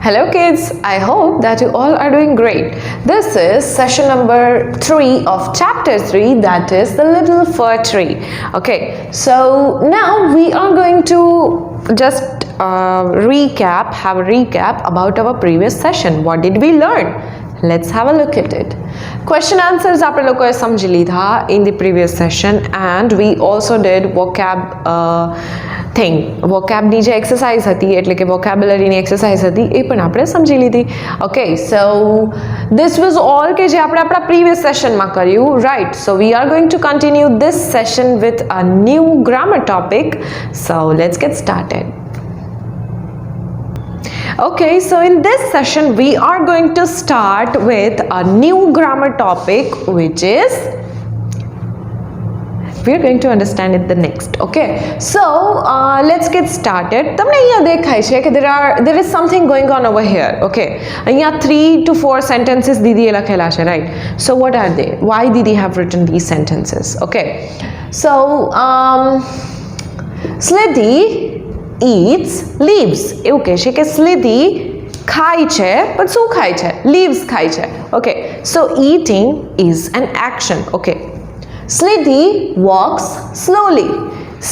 Hello kids, I hope that you all are doing great. This is session number 3 of chapter 3, that is the little fir tree. Okay, so now we are going to just have a recap about our previous session. What did we learn? Let's have a look at it. Question answers આપણે લોકોએ સમજી લીધા in the previous session, and we also did vocab thing. vocab ની જે exercise હતી એટલે કે vocabulary ની એક્સરસાઇઝ હતી એ પણ આપણે સમજી લીધી. Okay, so this was all કે જે આપણે આપણા previous session માં કર્યું, right? So we are going to continue this session with a new grammar topic. So let's get started. Okay, so in this session we are going to start with a new grammar topic, which is we are going to understand it the next. Okay, so let's get started. તમને અહીંયા દેખાય છે કે there is something going on over here. Okay, અહીંયા 3 to 4 sentences દીદીએ લખેલા છે, right? So what are they? Why did he have written these sentences? Okay, so Slithy eats leaves. એવું કહે છે કે સ્લીધી ખાય છે, પણ શું ખાય છે? Leaves ખાય છે. Okay, so eating is an action. Okay, Slithy walks slowly.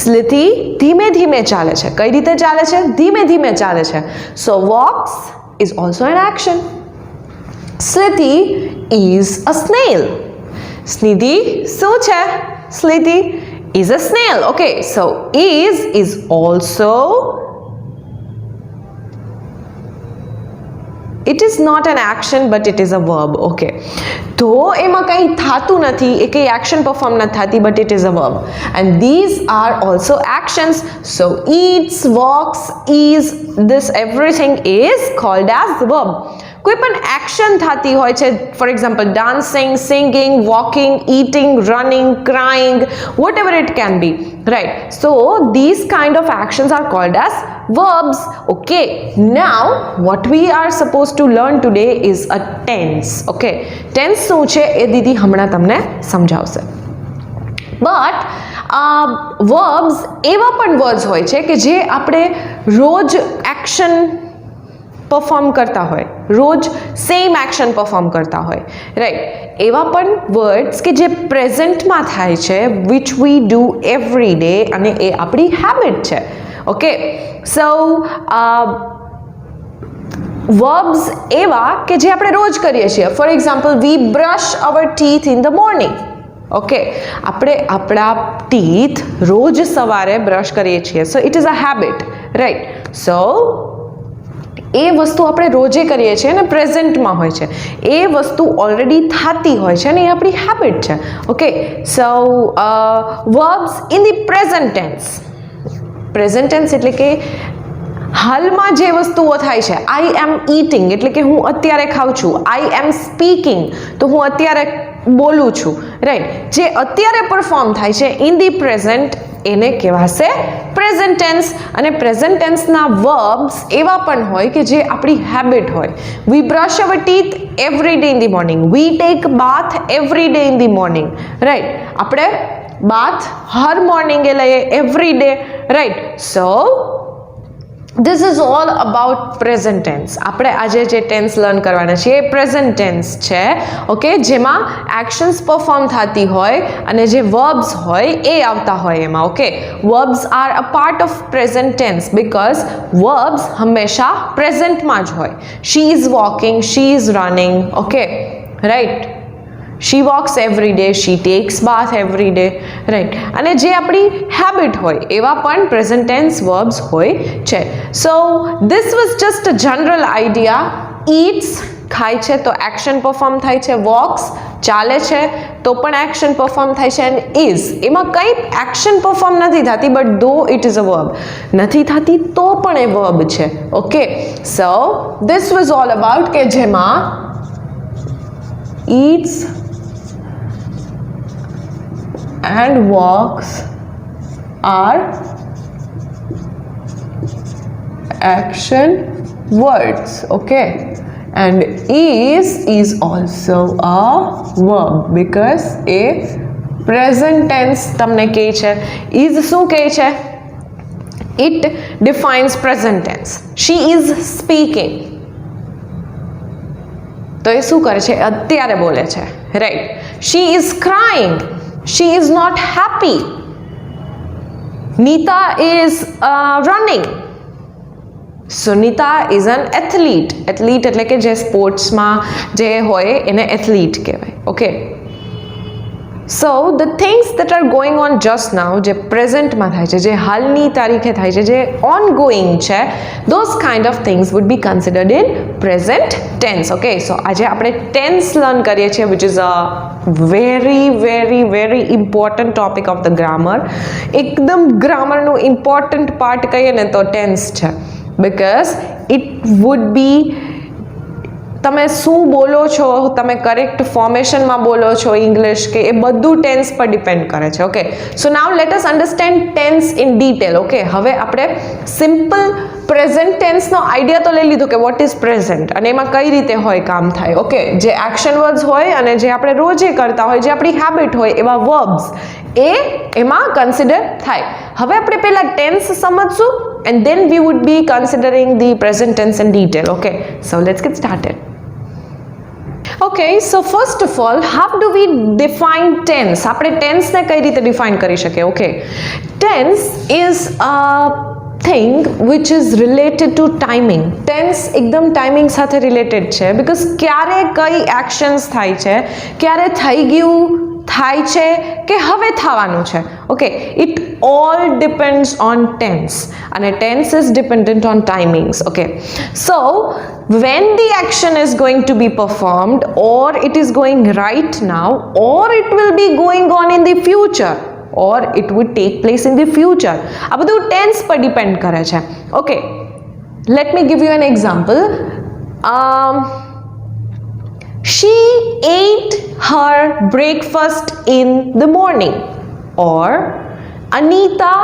Slithy ધીમે ધીમે ચાલે છે. કઈ રીતે ચાલે છે? ધીમે ધીમે ચાલે છે. So walks is also an action. Slithy is a snail. Slithy શું છે? Slithy is a snail. Okay, so is also, it is not an action but it is a verb. Okay, તો એમાં કંઈ થાતું નથી, એ કંઈ action perform નથી થતી, but it is a verb, and these are also actions. So eats, walks, is, this everything is called as verb. કોઈ પણ એક્શન થતી હોય છે, for example dancing, singing, walking, eating, running, crying, whatever it can be, right? So these kind of actions are called as verbs. Okay, now what we are supposed to learn today is a tense. Okay, tense શું છે એ દીદી હમણાં તમને સમજાવશે. But verbs એવા પણ words હોય છે કે જે આપણે રોજ એક્શન પરફોર્મ કરતા હોય, રોજ સેમ એક્શન પરફોર્મ કરતા હોય, રાઈટ? એવા પણ વર્ડ્સ કે જે પ્રેઝન્ટમાં થાય છે, which we do every day, અને એ આપણી હેબિટ છે. ઓકે, સો વર્બ્સ એવા કે જે આપણે રોજ કરીએ છીએ. For example, we brush our teeth in the morning. Okay, આપણે આપણા ટીથ રોજ સવારે બ્રશ કરીએ છીએ. So it is a habit, right? So એ વસ્તુ આપણે રોજે કરીએ છીએ અને પ્રેઝન્ટમાં હોય છે. એ વસ્તુ ઓલરેડી થતી હોય છે અને એ આપણી હેબિટ છે. Okay, so verbs in the present tense. Present tense એટલે કે હાલમાં જે વસ્તુઓ થાય છે. આઈ એમ ઈટિંગ એટલે કે હું અત્યારે ખાઉં છું. આઈ એમ સ્પીકિંગ તો હું અત્યારે બોલું છું, રાઈટ? જે અત્યારે પરફોર્મ થાય છે ઇન ધી પ્રેઝન્ટ, એને કહેવાશે પ્રેઝન્ટ ટેન્સ. અને પ્રેઝન્ટ ટેન્સના વર્બ્સ એવા પણ હોય કે જે આપણી હેબિટ હોય. We brush our teeth every day in the morning. We take bath every day in the morning, right? આપણે બાથ હર મોર્નિંગે લઈએ, every day, right? So this is all about present tense. આપણે આજે જે ટેન્સ લર્ન કરવાના છીએ એ present tense છે. ઓકે, જેમાં એક્શન્સ પરફોર્મ થતી હોય અને જે વર્બ્સ હોય એ આવતા હોય એમાં. Okay, verbs are a part of present tense because verbs હંમેશા પ્રેઝન્ટમાં જ હોય. She is walking, she is running. Okay, right? she walks every day, she takes bath every day, right? અને જે આપણી હેબિટ હોય એવા પણ પ્રેઝન્ટ ટેન્સ વર્બ્સ હોય છે. સો this was just a general idea. eats ખાય છે તો એક્શન પરફોર્મ થાય છે. walks ચાલે છે તો પણ એક્શન પરફોર્મ થાય છે. and is એમાં કંઈ એક્શન પરફોર્મ નથી થતી, બટ ધો ઇટ ઇઝ અ વર્બ. નથી થતી તો પણ એ વર્બ છે. Okay, so this was all about કે જેમાં eats and walks are action words. Okay, and is also a verb because a present tense તમને કહે છે. is શું કહે છે? It defines present tense. She is speaking. તો એ શું કરે છે? અત્યારે બોલે છે, right. She is crying, she is not happy. Nita is running. Sunita is an athlete. Athlete એટલે કે જે સ્પોર્ટ્સમાં જે હોય એને એથ્લીટ કહેવાય. Okay, so the things that are going on just now, જે પ્રેઝન્ટમાં થાય છે, જે હાલની તારીખે થાય છે, જે ઓન ગોઈંગ છે, those kind of things would be considered in present tense. Okay, so આજે આપણે ટેન્સ લર્ન કરીએ છીએ, which is a very very very important topic of the grammar. એકદમ ગ્રામરનું ઇમ્પોર્ટન્ટ પાર્ટ કહીએ ને તો ટેન્સ છે, બિકોઝ ઇટ વુડ બી, તમે શું બોલો છો, તમે કરેક્ટ ફોર્મેશનમાં બોલો છો ઇંગ્લિશ કે એ બધું ટેન્સ પર ડિપેન્ડ કરે છે. Okay, so now let us understand tense in detail. Okay, હવે આપણે સિમ્પલ પ્રેઝન્ટ ટેન્સનો આઈડિયા તો લઈ લીધો કે વોટ ઇઝ પ્રેઝન્ટ અને એમાં કઈ રીતે હોય કામ થાય. ઓકે, જે એક્શન વર્ડ્સ હોય અને જે આપણે રોજે કરતા હોય, જે આપણી હેબિટ હોય, એવા વર્બ્સ એ એમાં કન્સિડર થાય. હવે આપણે પહેલાં tense સમજશું and then we would be considering the present tense in detail. Okay, so let's get started. Okay, so first of all, how do we define tense? આપણે tense ને કઈ રીતે define કરી શકીએ? Okay, tense is a thing which is related to timing. Tense એકદમ timing સાથે related છે, because ક્યારે કઈ actions થાય છે, ક્યારે થઈ ગયું, થાય છે કે હવે થવાનું છે. Okay, it all depends on tense અને tense is dependent on timings. Okay, so when the action is going to be performed, or it is going right now, or it will be going on in the future, or it would take place in the future, આ બધું tense પર depend કરે છે. Okay, let me give you an example. She ate her breakfast in the morning, or Anita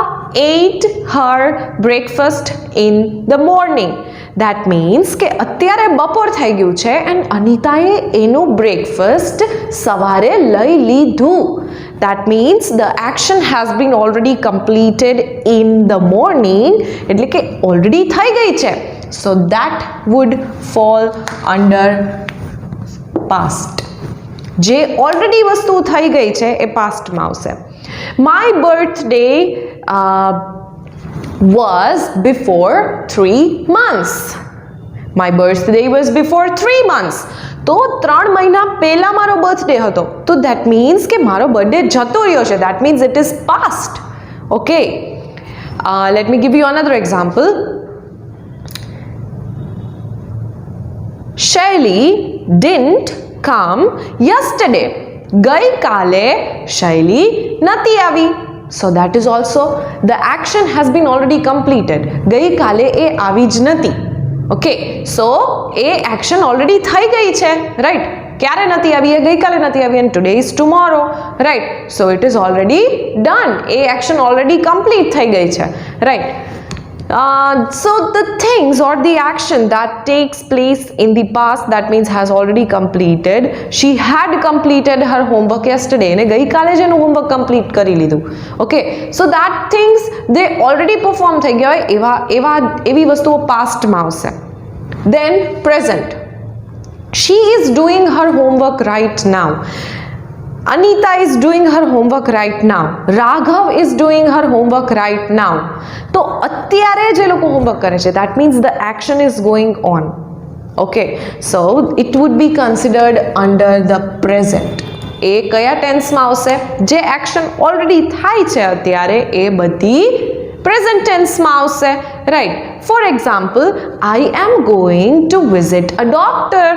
ate her breakfast in the morning. That means કે અત્યારે બપોર થઈ ગયું છે and અનિતાએ એનું બ્રેકફાસ્ટ સવારે લઈ લીધું. That means the action has been already completed in the morning, એટલે કે already થઈ ગઈ છે. So that would fall under past. જે ઓલરેડી વસ્તુ થઈ ગઈ છે એ પાસ્ટમાં આવશે. My birthday was before 3 months. My birthday was before 3 months. તો 3 મહિના પહેલા મારો બર્થડે હતો, તો that means કે મારો બર્થડે જતો રહ્યો છે. That means it is past. Okay, let me give you another example. Shaili didn't come yesterday. ગઈ કાલે શૈલી નથી આવી. So that is also, the action has been already completed. ગઈ કાલે એ આવી જ નથી. Okay, so એ action already થઈ ગઈ છે, right? ક્યારે નથી આવી? એ ગઈકાલે નથી આવી, and today is tomorrow, right? So it is already done. A action already complete થઈ ગઈ છે, right? So the things or the action that takes place in the past, that means has already completed. She had completed her homework yesterday. ને ગઈકાલે જ એનું homework complete કરી લીધું. Okay, so that things they already perform થઈ ગયા હોય, એવી વસ્તુઓ pastમાં આવશે. Then present. She is doing her homework right now. Anita is doing her homework right now. Raghav is doing her homework right now. તો અત્યારે જે લોકો હોમવર્ક કરે છે, that means the action is going on. Okay, so it would be considered under the present. એ કયા ટેન્સમાં આવશે? જે action already થાય છે અત્યારે એ બધી પ્રેઝન્ટ ટેન્સમાં આવશે, right? For example, I am going to visit a doctor.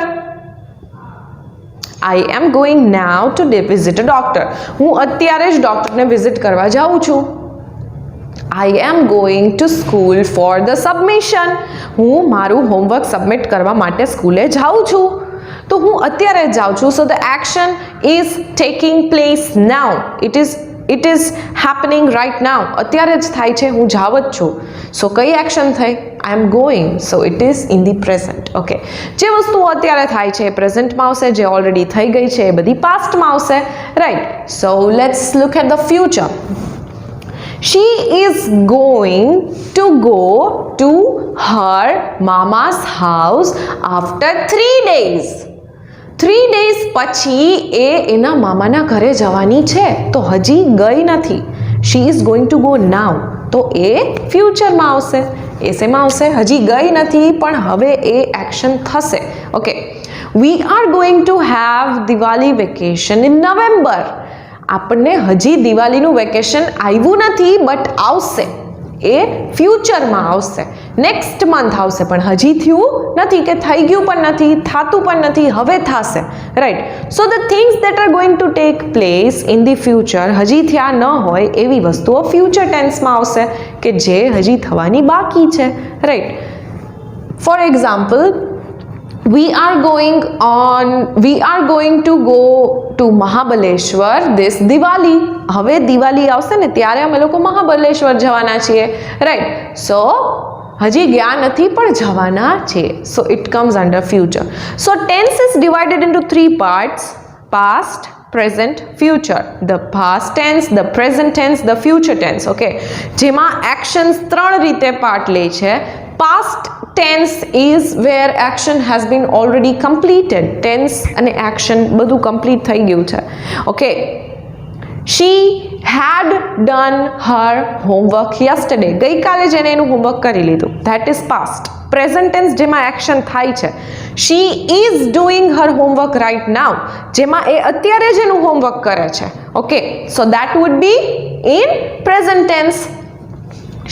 I am going now to visit a doctor. હું અત્યારે જ ડોક્ટરને વિઝિટ કરવા જાઉં છું. I am going to school for the submission. હું મારું હોમવર્ક સબમિટ કરવા માટે સ્કૂલે જાઉં છું. તો હું અત્યારે જ જાઉં છું. So the action is taking place now. It is happening right now. અત્યારે જ થાય છે, હું જાવ જ છું. So કઈ એક્શન થઈ? I am going. So it is in the present. Okay, જે વસ્તુ અત્યારે થાય છે એ પ્રેઝન્ટમાં આવશે, જે ઓલરેડી થઈ ગઈ છે એ બધી પાસ્ટમાં આવશે, right? So let's look at the future. She is going to go to her mama's house after 3 days. 3 days પછી એ એના મામાના ઘરે જવાની છે તો હજી ગઈ નથી. She is going to go now, તો એ ફ્યુચરમાં આવશે. એ શેમાં આવશે? હજી ગઈ નથી પણ હવે એ એક્શન થશે. Okay, V are going to have Diwali vacation in November. આપણને હજી દિવાળીનું વેકેશન આવ્યું નથી બટ આવશે. એ ફ્યુચરમાં આવશે, નેક્સ્ટ મંથ આવશે, પણ હજી થયું નથી કે થઈ ગયું પણ નથી, થતું પણ નથી, હવે થશે. Right. So the things that are going to take place in the future, હજી થયા ન હોય એવી વસ્તુઓ ફ્યુચર ટેન્સમાં આવશે કે જે હજી થવાની બાકી છે. Right. For example, we are going to go to Mahabaleshwar this Diwali. હવે દિવાળી આવશે ને ત્યારે અમે લોકો મહાબલેશ્વર જવાના છીએ. રાઈટ. સો હજી ગયા નથી પણ જવાના છે. So it comes under future. So tense is divided into 3 parts: past, present, future. The past tense, the present tense, the future tense. Okay, જેમાં એક્શન્સ 3 રીતે પાર્ટ લે છે. past tense is where action has been already completed. tense અને action બધું complete થઈ ગયું છે. okay, she had done her homework yesterday. ગઈકાલે જ એને એનું હોમવર્ક કરી લીધું. that is past. present tense જેમાં action થાય છે. she is doing her homework right now, જેમાં એ અત્યારે જ એનું હોમવર્ક કરે છે. okay, so that would be in present tense.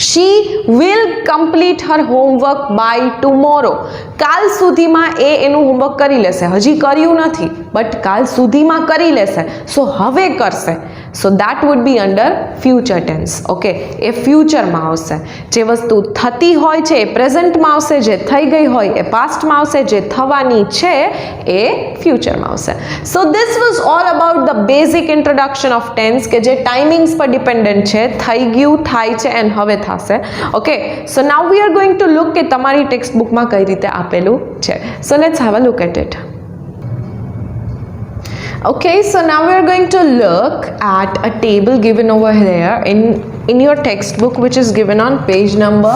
she will complete her homework by tomorrow. કાલ સુધીમાં એ એનું હોમવર્ક કરી લેશે. હજી કર્યું નથી બટ કાલ સુધીમાં કરી લેશે. સો હવે કરશે. So that would be under future tense. Okay, એ ફ્યુચરમાં આવશે. જે વસ્તુ થતી હોય છે એ પ્રેઝન્ટમાં આવશે, જે થઈ ગઈ હોય એ પાસ્ટમાં આવશે, જે થવાની છે એ ફ્યુચરમાં આવશે. So this was all about the basic introduction of tense કે જે ટાઈમિંગ્સ પર ડિપેન્ડન્ટ છે. થઈ ગયું, થાય છે એન્ડ હવે થશે. Okay, so now we are going to look કે તમારી ટેક્સ્ટ બુકમાં કઈ રીતે આપેલું છે. So let's have a look at it. Okay, so now we are going to look at a table given over here in your textbook, which is given on page number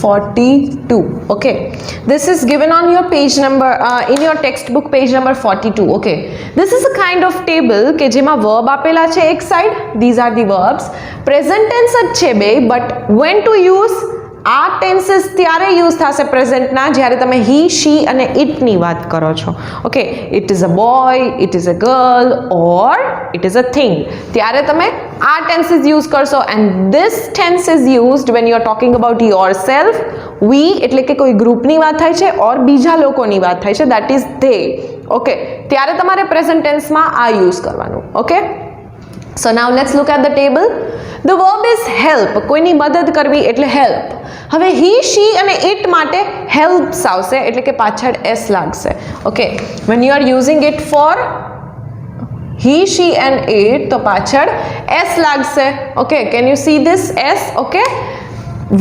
42. Okay, this is given on your page number in your textbook page number 42. Okay, this is a kind of table કે જેમાં verb આપેલા છે એક side. These are the verbs. Present tense જ છે બે, but when to use? આ tenses ત્યારે યુઝ થશે પ્રેઝન્ટના જ્યારે તમે હી, શી અને ઇટની વાત કરો છો. Okay, it is a boy, it is a girl or it is a thing, ત્યારે તમે આ ટેન્સીસ યુઝ કરશો. And this tense is used when you are talking about yourself. We એટલે કે કોઈ ગ્રુપની વાત થાય છે ઓર બીજા લોકોની વાત થાય છે, દેટ ઇઝ ધે. ઓકે, ત્યારે તમારે પ્રેઝન્ટ ટેન્સમાં આ યુઝ કરવાનું. Okay, so now let's look at the table. The verb is help, કોઈની મદદ કરવી એટલે હેલ્પ. હવે હી, શી અને ઇટ માટે હેલ્પ્સ આવશે એટલે કે પાછળ એસ લાગશે. Okay, when you are using it for he, she and it તો પાછળ એસ લાગશે. Okay, can you see this S? Okay,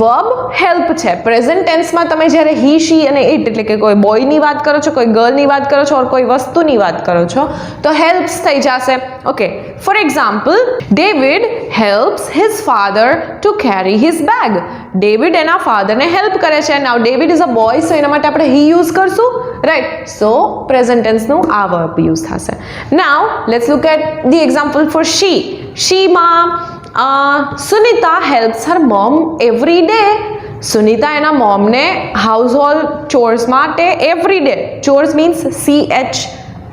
verb help છે. પ્રેઝન્ટ ટેન્સમાં તમે જ્યારે હી, શી અને ઇટ એટલે કે કોઈ બોયની વાત કરો છો, કોઈ ગર્લની વાત કરો છો ઓર કોઈ વસ્તુની વાત કરો છો તો હેલ્પ્સ થઈ જશે. Okay, for example, David helps his father to carry his bag. David એના ફાધરને હેલ્પ કરે છે. Now David is a boy, so એના માટે આપણે હી યુઝ કરશું. રાઈટ. સો પ્રેઝન્ટ ટેન્સનું આ વર્બ યુઝ થશે. Now let's look at the example for she. શીમાં Sunita helps her mom every day. Sunita એના મોમને હાઉસ હોલ્ડ ચોર્સ માટે every day. Chores means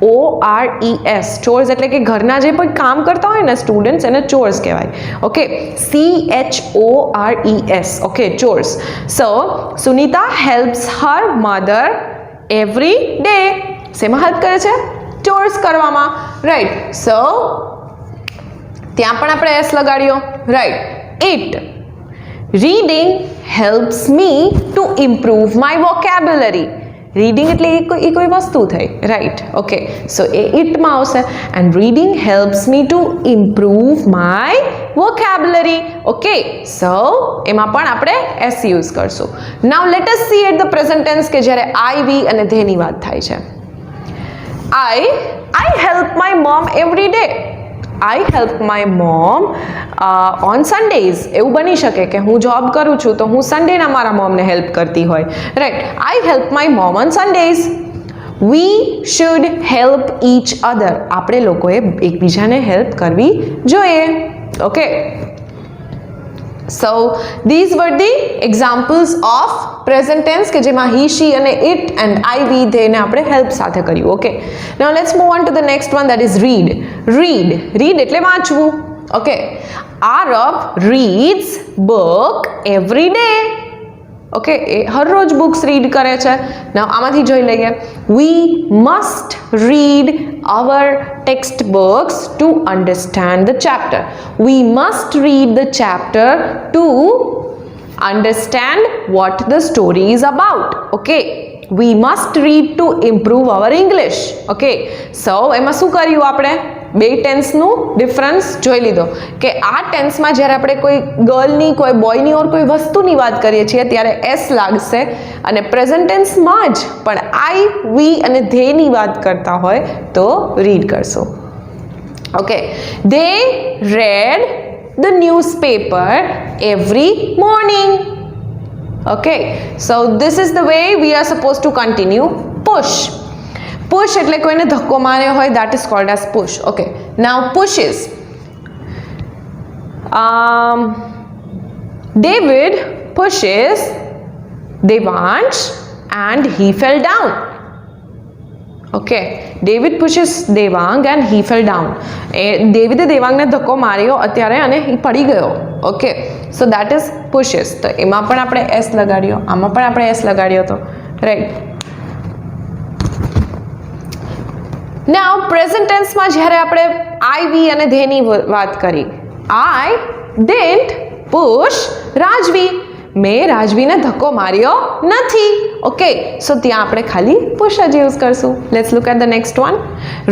CHORES. Chores એટલે કે ઘરના જે પણ કામ કરતા હોય ને સ્ટુડન્ટ્સ એને ચોર્સ કહેવાય. Okay, CHORES. Okay, chores. So Sunita helps her mother every day. શેમાં હેલ્પ કરે છે? ચોર્સ કરવામાં. રાઈટ. સો ત્યાં પણ આપણે એસ લગાડ્યો. Right. It. Reading helps me to improve my vocabulary. Reading એટલે એ કોઈ વસ્તુ થઈ. રાઈટ. ઓકે, સો એ ઇટમાં આવશે. And reading helps me to improve my vocabulary. Okay, so એમાં પણ આપણે એસ યુઝ કરશું. Now let us see at the present tense કે જ્યારે આઈ, વી અને ધેની વાત થાય છે. I help my mom every day. I help my mom on Sundays. એવું બની શકે કે હું જોબ કરું છું તો હું સન્ડેના મારા મોમને હેલ્પ કરતી હોય. Right. I help my mom on Sundays. We should help each other, આપણે લોકોએ એકબીજાને હેલ્પ કરવી જોઈએ. Okay, so these were the examples of present tense કે જેમાં he, she અને it and I, we, they ને આપણે હેલ્પ સાથે કર્યું. Okay, now let's move on to the next one, that is read. read એટલે વાંચવું. Okay, Aarav reads book every day. Okay, એ હરરોજ બુક્સ રીડ કરે છે. now આમાંથી જોઈ લઈએ. we must read our textbooks to understand the chapter. We must read the chapter to understand what the story is about. Okay, we must read to improve our English. Okay, so એમાં શું કર્યું આપણે? બે ટેન્સનું difference જોઈ લીધો કે આ ટેન્સમાં જ્યારે આપણે કોઈ ગર્લની, કોઈ બોયની ઓર કોઈ વસ્તુની વાત કરીએ છીએ ત્યારે એસ લાગશે, અને પ્રેઝન્ટ ટેન્સમાં જ પણ આઈ, વી અને ધેની વાત કરતા હોય તો રીડ કરશો. Okay, they red the newspaper every morning. Okay, so this is the way we are suppose two continue. Push એટલે કોઈને ધક્કો માર્યો હોય, that is called as push. Okay, now pushes. David pushes Devansh and he fell down. Okay, David pushes Devang and he fell down. ડેવિડે દેવાંગને ધક્કો માર્યો અત્યારે અને એ પડી ગયો. Okay, so that is pushes. તો એમાં પણ આપણે એસ લગાડ્યો, આમાં પણ આપણે એસ લગાડ્યો હતો, રાઈટ. નાઉ પ્રેઝન્ટ ટેન્સમાં જ્યારે આપણે આઈ, વી અને ધેની વાત કરી, આઈ ડિડન્ટ પુશ રાજવી, મેં રાજવીને ધક્કો માર્યો નથી. ઓકે, સો ત્યાં આપણે ખાલી પુશ જ યુઝ કરશું. Let's look at the next one.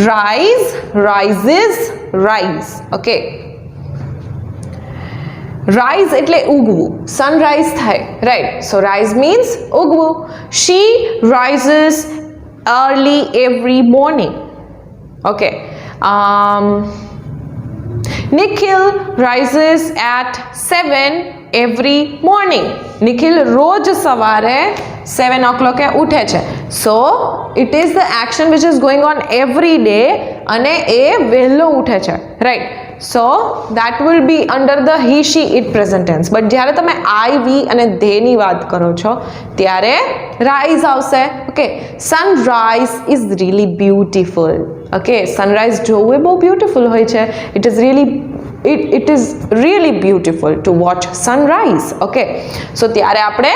Rise, rises, rise. Okay, rise એટલે ઉગવું, સનરાઈઝ થાય, રાઈટ. સો રાઇઝ મીન્સ ઉગવું. She rises early every morning. Okay, Nikhil rises at 7 every morning. Nikhil રોજ સવારે 7 o'clock ઉઠે છે. So it is the action which is going on every day અને એ વહેલો ઉઠે છે, right? So that will be under the he, she, it present tense. But જ્યારે તમે I, we અને they ની વાત કરો છો ત્યારે rise આવશે. Okay, sunrise is really beautiful. Okay, sunrise જોવું એ બહુ beautiful હોય છે. It is really beautiful to watch sunrise. Okay, so ત્યારે આપણે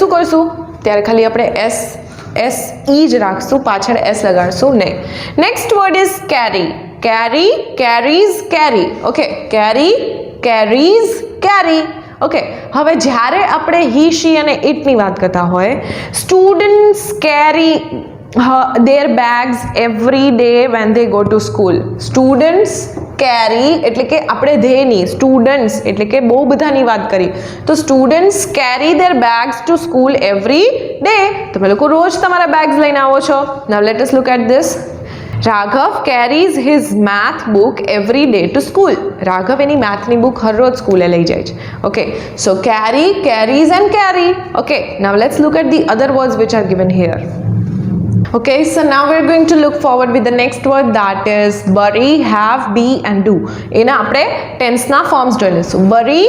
શું કરશું? ત્યારે ખાલી આપણે એસ ઈ જ રાખશું, પાછળ એસ લગાડશું નહીં. Next word is carry. Carry, carries, carry. Okay, carry, carries, carry. Okay, હવે જ્યારે આપણે હી, શી અને ઇટની વાત કરતા હોય, students carry their bags every day when they go to school. Students carry એટલે કે આપણે ધેની, સ્ટુડન્ટ્સ એટલે કે બહુ બધાની વાત કરી, તો students carry their bags to school every day. તમે લોકો રોજ તમારા બેગ્સ લઈને આવો છો. Now let us look at this. Raghav carries his math book every day to school. Raghav એની મેથની બુક હરરોજ સ્કૂલે લઈ જાય છે. Okay, so carry, carries and carry. Okay, now let's look at the other words which are given here. Okay, so now we're going to look forward with the next word, that is bury, have, be and do. એના આપણે ટેન્સના forms જોઈ લઈશું. bury,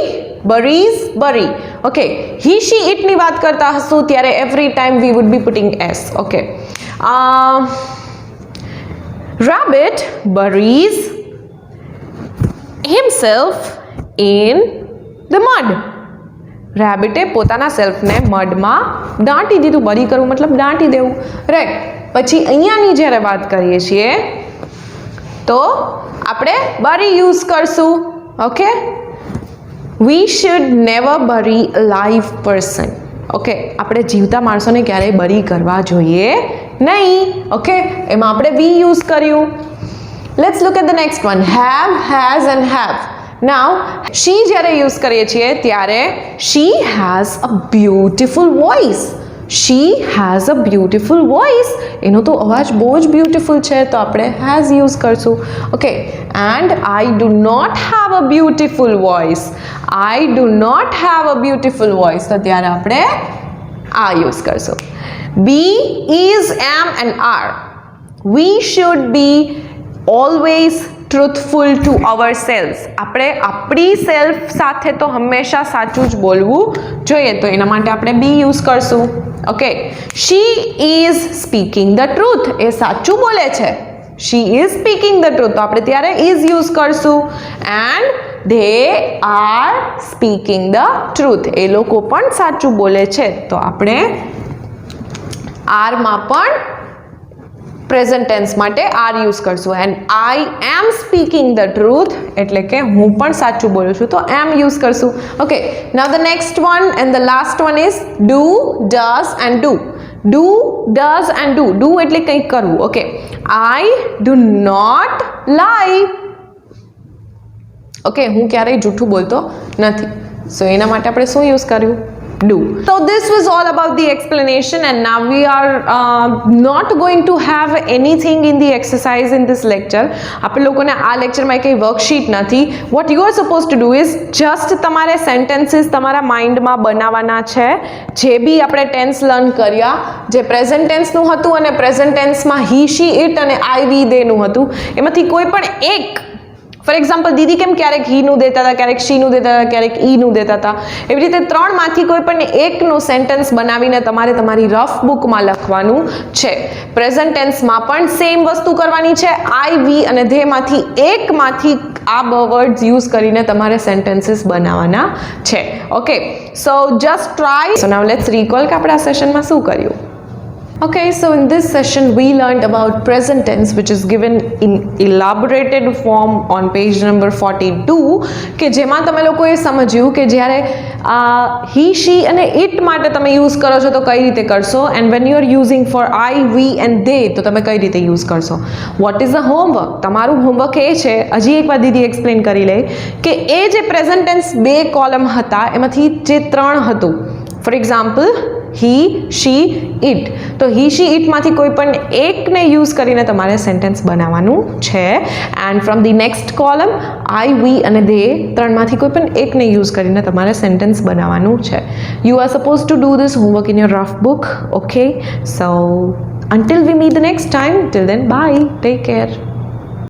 buries, bury. Okay, he, she, it ની વાત કરતા હશું ત્યારે every time we would be putting s. Okay, rabbit buries himself in the mud. રેબિટે પોતાના સેલ્ફને મડમાં દાટી દીધું. બરી કરવું મતલબ દાટી દેવું, રાઈટ. પછી અહીંયાની જ્યારે વાત કરીએ છીએ તો આપણે બરી યુઝ કરશું. ઓકે, વી શુડ નેવર બરી અ લાઈવ પર્સન. ઓકે, આપણે જીવતા માણસોને ક્યારેય બરી કરવા જોઈએ નહીં. ઓકે, એમાં આપણે વી યુઝ કર્યું. Let's look at the next one. Have, has and have. Now, she જ્યારે યુઝ કરીએ છીએ ત્યારે she has a beautiful voice. She has a beautiful voice. એનો તો અવાજ બહુ જ બ્યુટીફુલ છે, તો આપણે has યુઝ કરશું. Okay, and I do not have a beautiful voice. I do not have a beautiful voice. તો ત્યારે આપણે આ યુઝ કરશો. Be, is, am and are. We should be always truthful to ourself. આપણે આપણી self સાથે તો હંમેશા સાચું જ બોલવું જોઈએ, તો એના માટે આપણે બી યુઝ કરશું. Okay, she is speaking the truth. એ સાચું બોલે છે. She is speaking the truth, તો આપણે ત્યારે ઇઝ યુઝ કરશું. And they are speaking the truth. એ લોકો પણ સાચું બોલે છે, તો આપણે આરમાં પણ પ્રેઝન્ટ ટેન્સ માટે આર યુઝ કરશું. And I am speaking the truth, એટલે કે હું પણ સાચું બોલું છું, તો એમ યુઝ કરશું. Okay, now the next one and the last one is do, does and do. Do, does and do. Do એટલે કંઈક કરવું. ઓકે, આઈ ડુ નોટ લાઈ. ઓકે, હું ક્યારેય જૂઠું બોલતો નથી, સો એના માટે આપણે શું યુઝ કર્યું? Do. So this was all about the explanation, and now we are not going to have anything in the exercise in this lecture. આપણે લોકોને આ લેક્ચરમાં કંઈ વર્કશીટ નથી. what you are supposed to do is just તમારે sentences તમારા માઇન્ડમાં બનાવવાના છે. જે બી આપણે ટેન્સ લર્ન કર્યા, જે પ્રેઝન્ટ ટેન્સનું હતું અને પ્રેઝન્ટ ટેન્સમાં હી, શી, ઇટ અને આઈ, વી, દેનું હતું, એમાંથી કોઈ પણ એક, ફોર એક્ઝામ્પલ દીદી કેમ ક્યારેક હીનું દેતા હતા, ક્યારેક શીનું દેતા હતા, ક્યારેક ઈનું દેતા હતા, એવી રીતે ત્રણમાંથી કોઈ પણ એકનું સેન્ટેન્સ બનાવીને તમારે તમારી રફ બુકમાં લખવાનું છે. પ્રેઝન્ટ ટેન્સમાં પણ સેમ વસ્તુ કરવાની છે. આઈ, વી અને ધેમાંથી એકમાંથી આ વર્ડ્સ યુઝ કરીને તમારે સેન્ટેન્સીસ બનાવવાના છે. Okay, so just try. So now let's recall કે આપણે આ સેશનમાં શું કર્યું. Okay, so in this session we learned about present tense, which is given in elaborated form on page number 42, કે જેમાં તમે લોકોએ સમજ્યું કે જ્યારે he, she અને it માટે તમે યુઝ કરો છો તો કઈ રીતે કરશો, and when you are using for I, we and they તો તમે કઈ રીતે યુઝ કરશો. what is the homework? તમારું હોમવર્ક એ છે, હજી એકવાર દીદી એક્સપ્લેન કરી લે, કે એ જે પ્રેઝન્ટ ટેન્સ બે કોલમ હતા એમાંથી જે ત્રણ હતું, for example he, she, it, તો he, she, it માંથી કોઈ પણ એકને યુઝ કરીને તમારે સેન્ટેન્સ બનાવવાનું છે. And from the next column I, we અને they ત્રણમાંથી કોઈ પણ એકને યુઝ કરીને તમારે સેન્ટેન્સ બનાવવાનું છે. You are supposed to do this homework in your rough book. Okay, so until we meet the next time, till then, bye, take care.